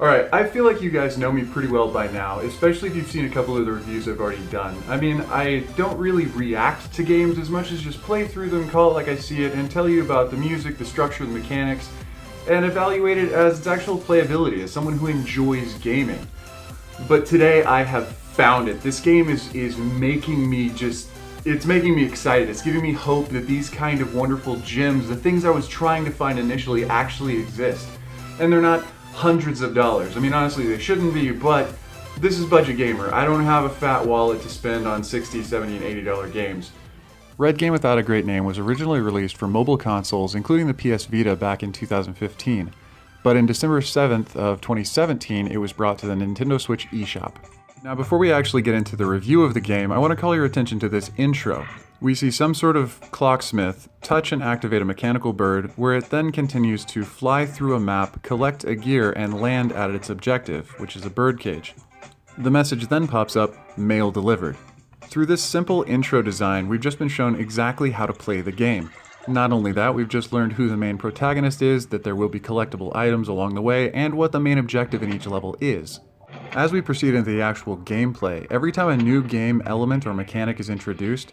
Alright, I feel like you guys know me pretty well by now, especially if you've seen a couple of the reviews I've already done. I mean, I don't really react to games as much as just play through them, call it like I see it, and tell you about the music, the structure, the mechanics, and evaluate it as its actual playability, as someone who enjoys gaming. But today I have found it. This game is making me it's making me excited. It's giving me hope that these kind of wonderful gems, the things I was trying to find initially, actually exist. And they're not hundreds of dollars. I mean, honestly, they shouldn't be, but this is Budget Gamer. I don't have a fat wallet to spend on $60, $70, and $80 games. Red Game Without a Great Name was originally released for mobile consoles, including the PS Vita back in 2015. But in December 7th of 2017, it was brought to the Nintendo Switch eShop. Now, before we actually get into the review of the game, I want to call your attention to this intro. We see some sort of clocksmith touch and activate a mechanical bird, where it then continues to fly through a map, collect a gear, and land at its objective, which is a birdcage. The message then pops up, mail delivered. Through this simple intro design, we've just been shown exactly how to play the game. Not only that, we've just learned who the main protagonist is, that there will be collectible items along the way, and what the main objective in each level is. As we proceed into the actual gameplay, every time a new game element or mechanic is introduced,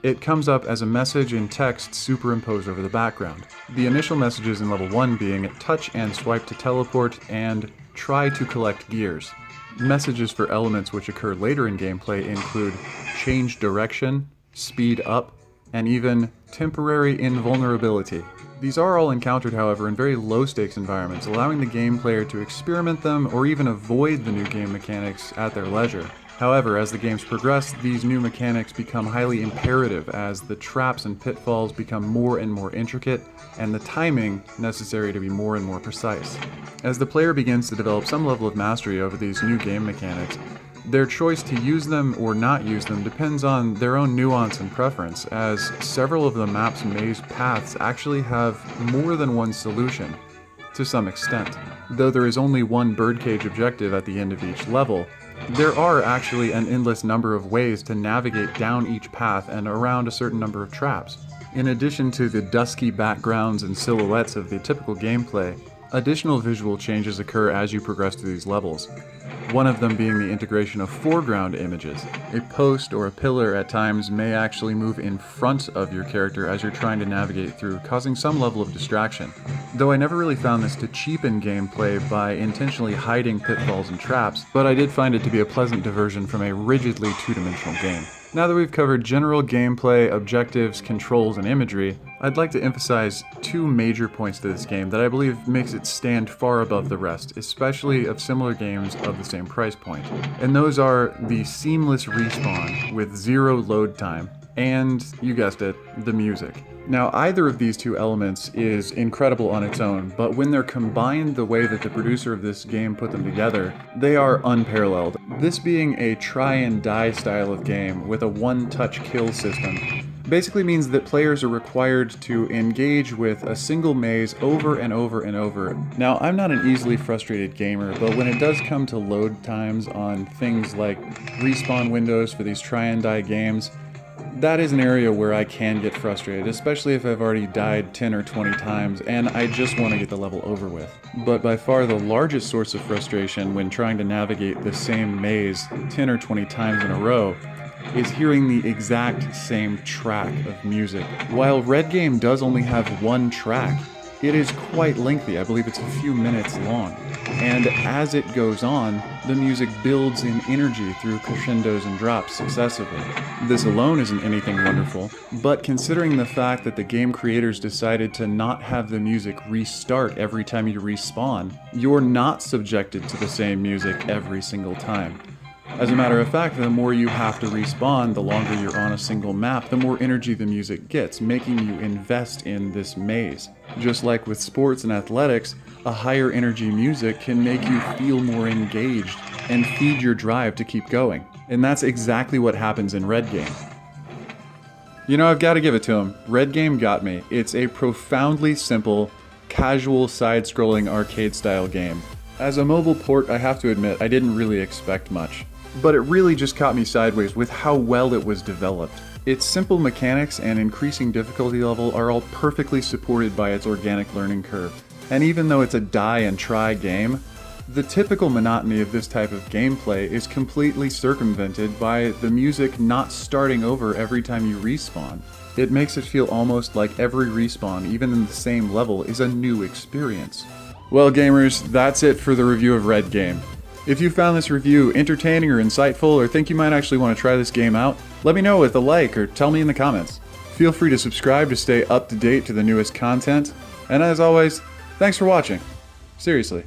it comes up as a message in text superimposed over the background. The initial messages in level 1 being touch and swipe to teleport and try to collect gears. Messages for elements which occur later in gameplay include change direction, speed up, and even temporary invulnerability. These are all encountered, however, in very low-stakes environments, allowing the game player to experiment them or even avoid the new game mechanics at their leisure. However, as the games progress, these new mechanics become highly imperative as the traps and pitfalls become more and more intricate, and the timing necessary to be more and more precise. As the player begins to develop some level of mastery over these new game mechanics, their choice to use them or not use them depends on their own nuance and preference, as several of the map's maze paths actually have more than one solution, to some extent. Though there is only one birdcage objective at the end of each level, there are actually an endless number of ways to navigate down each path and around a certain number of traps. In addition to the dusky backgrounds and silhouettes of the typical gameplay, additional visual changes occur as you progress through these levels. One of them being the integration of foreground images. A post or a pillar at times may actually move in front of your character as you're trying to navigate through, causing some level of distraction. Though I never really found this to cheapen gameplay by intentionally hiding pitfalls and traps, but I did find it to be a pleasant diversion from a rigidly two-dimensional game. Now that we've covered general gameplay, objectives, controls, and imagery, I'd like to emphasize two major points to this game that I believe makes it stand far above the rest, especially of similar games of the same price point. And those are the seamless respawn with zero load time, and, you guessed it, the music. Now, either of these two elements is incredible on its own, but when they're combined the way that the producer of this game put them together, they are unparalleled. This being a try and die style of game with a one-touch kill system basically means that players are required to engage with a single maze over and over and over. Now, I'm not an easily frustrated gamer, but when it does come to load times on things like respawn windows for these try and die games, that is an area where I can get frustrated, especially if I've already died 10 or 20 times and I just want to get the level over with. But by far the largest source of frustration when trying to navigate the same maze 10 or 20 times in a row is hearing the exact same track of music. While Red Game does only have one track, it is quite lengthy. I believe it's a few minutes long. And as it goes on, the music builds in energy through crescendos and drops successively. This alone isn't anything wonderful, but considering the fact that the game creators decided to not have the music restart every time you respawn, you're not subjected to the same music every single time. As a matter of fact, the more you have to respawn, the longer you're on a single map, the more energy the music gets, making you invest in this maze. Just like with sports and athletics, a higher energy music can make you feel more engaged and feed your drive to keep going. And that's exactly what happens in Red Game. You know, I've got to give it to him. Red Game got me. It's a profoundly simple, casual side-scrolling arcade-style game. As a mobile port, I have to admit, I didn't really expect much. But it really just caught me sideways with how well it was developed. Its simple mechanics and increasing difficulty level are all perfectly supported by its organic learning curve. And even though it's a die and try game, The typical monotony of this type of gameplay is completely circumvented by the music not starting over every time you respawn. It makes it feel almost like every respawn, even in the same level, is a new experience. Well gamers, that's it for the review of Red Game. If you found this review entertaining or insightful, or think you might actually want to try this game out, let me know with a like or tell me in the comments. Feel free to subscribe to stay up to date to the newest content, and as always, thanks for watching. Seriously.